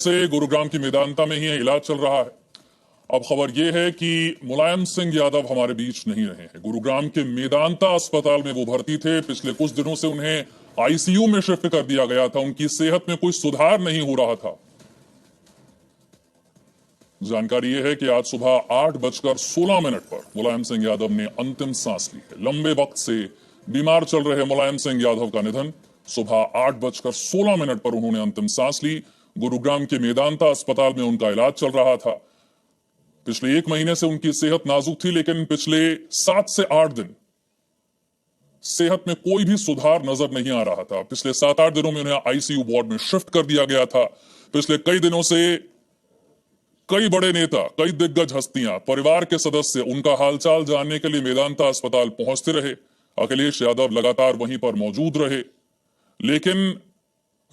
से गुरुग्राम की मेदांता में ही इलाज चल रहा है। अब खबर यह है कि मुलायम सिंह यादव हमारे बीच नहीं रहे हैं। गुरुग्राम के मेदांता अस्पताल में वो भर्ती थे। पिछले कुछ दिनों से उन्हें आईसीयू में शिफ्ट कर दिया गया था। उनकी सेहत में कोई सुधार नहीं हो रहा था। जानकारी यह है कि आज सुबह 8:16 पर मुलायम सिंह यादव ने अंतिम सांस ली है। लंबे वक्त से बीमार चल रहे मुलायम सिंह यादव का निधन। सुबह 8:16 पर उन्होंने अंतिम सांस ली। गुरुग्राम के मेदांता अस्पताल में उनका इलाज चल रहा था। पिछले 1 महीने से उनकी सेहत नाजुक थी, लेकिन पिछले 7 से 8 दिन सेहत में कोई भी सुधार नजर नहीं आ रहा था। पिछले 7-8 दिनों में उन्हें आईसीयू वार्ड में शिफ्ट कर दिया गया था। पिछले कई दिनों से कई बड़े नेता, कई दिग्गज हस्तियां, परिवार के सदस्य उनका हालचाल जानने के लिए मेदांता अस्पताल पहुंचते रहे। अखिलेश यादव लगातार वहीं पर मौजूद रहे, लेकिन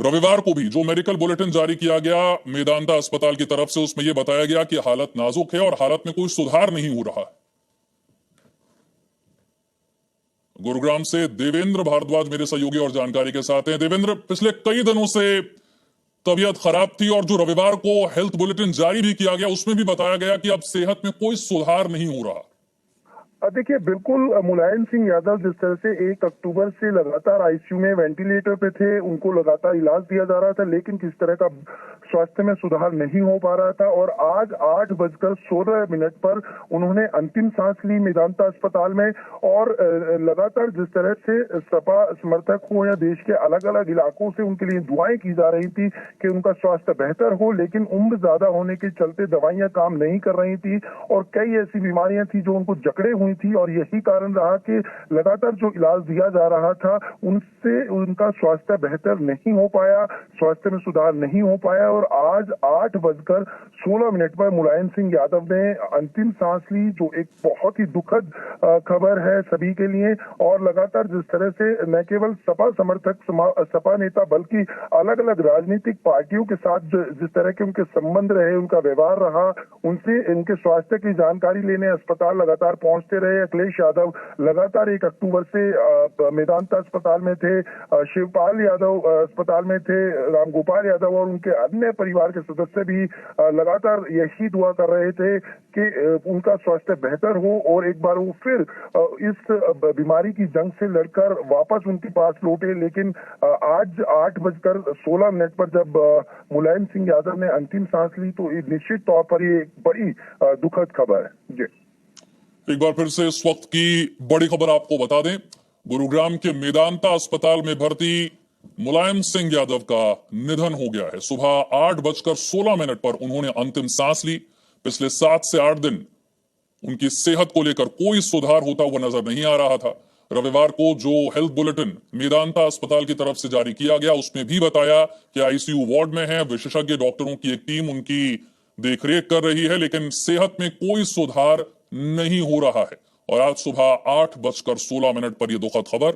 रविवार को भी जो मेडिकल बुलेटिन जारी किया गया मेदांता अस्पताल की तरफ से, उसमें यह बताया गया कि हालत नाजुक है और हालत में कोई सुधार नहीं हो रहा है। गुरुग्राम से देवेंद्र भारद्वाज मेरे सहयोगी और जानकारी के साथ हैं। देवेंद्र, पिछले कई दिनों से तबीयत खराब थी और जो रविवार को हेल्थ बुलेटिन जारी भी किया गया उसमें भी बताया गया कि अब सेहत में कोई सुधार नहीं हो रहा। देखिए, बिल्कुल मुलायम सिंह यादव जिस तरह से 1 अक्टूबर से लगातार आईसीयू में वेंटिलेटर पे थे, उनको लगातार इलाज दिया जा रहा था, लेकिन किस तरह का स्वास्थ्य में सुधार नहीं हो पा रहा था। और आज 8:16 पर उन्होंने अंतिम सांस ली मेदांता अस्पताल में। और लगातार जिस तरह से सपा समर्थक हो या देश के अलग अलग इलाकों से उनके लिए दुआएं की जा रही थी कि उनका स्वास्थ्य बेहतर हो, लेकिन उम्र ज्यादा होने के चलते दवाइयां काम नहीं कर रही थी और कई ऐसी बीमारियां थी जो उनको जकड़े हुई थी। और यही कारण रहा कि लगातार जो इलाज दिया जा रहा था उनसे उनका स्वास्थ्य बेहतर नहीं हो पाया, स्वास्थ्य में सुधार नहीं हो पाया। और आज 8:16 पर मुलायम सिंह यादव ने अंतिम सांस ली, जो एक बहुत ही दुखद खबर है सभी के लिए। और लगातार जिस तरह से न केवल सपा समर्थक, सपा नेता, बल्कि अलग अलग राजनीतिक पार्टियों के साथ जिस तरह के उनके संबंध रहे, उनका व्यवहार रहा, उनसे इनके स्वास्थ्य की जानकारी लेने अस्पताल लगातार पहुंचते रहे। अखिलेश यादव लगातार 1 अक्टूबर से मेदांता अस्पताल में थे, शिवपाल यादव अस्पताल में थे, रामगोपाल यादव और उनके अन्य परिवार के सदस्य भी लगातार यही दुआ कर रहे थे कि उनका स्वास्थ्य बेहतर हो और एक बार वो फिर इस बीमारी की जंग से लड़कर वापस उनके पास लौटे। लेकिन आज 8:16 पर जब मुलायम सिंह यादव ने अंतिम सांस ली, तो निश्चित तौर पर ये एक बड़ी दुखद खबर है। जी, एक बार फिर से इस वक्त की बड़ी खबर आपको बता दें। गुरुग्राम के मेदांता अस्पताल में भर्ती मुलायम सिंह यादव का निधन हो गया है। सुबह 8:16 पर उन्होंने अंतिम सांस ली। पिछले 7 से 8 दिन उनकी सेहत को लेकर कोई सुधार होता हुआ नजर नहीं आ रहा था। रविवार को जो हेल्थ बुलेटिन मेदांता अस्पताल की तरफ से जारी किया गया उसमें भी बताया कि आईसीयू वार्ड में है, विशेषज्ञ डॉक्टरों की एक टीम उनकी देखरेख कर रही है, लेकिन सेहत में कोई सुधार नहीं हो रहा है। और आज सुबह 8:16 पर यह दुखद खबर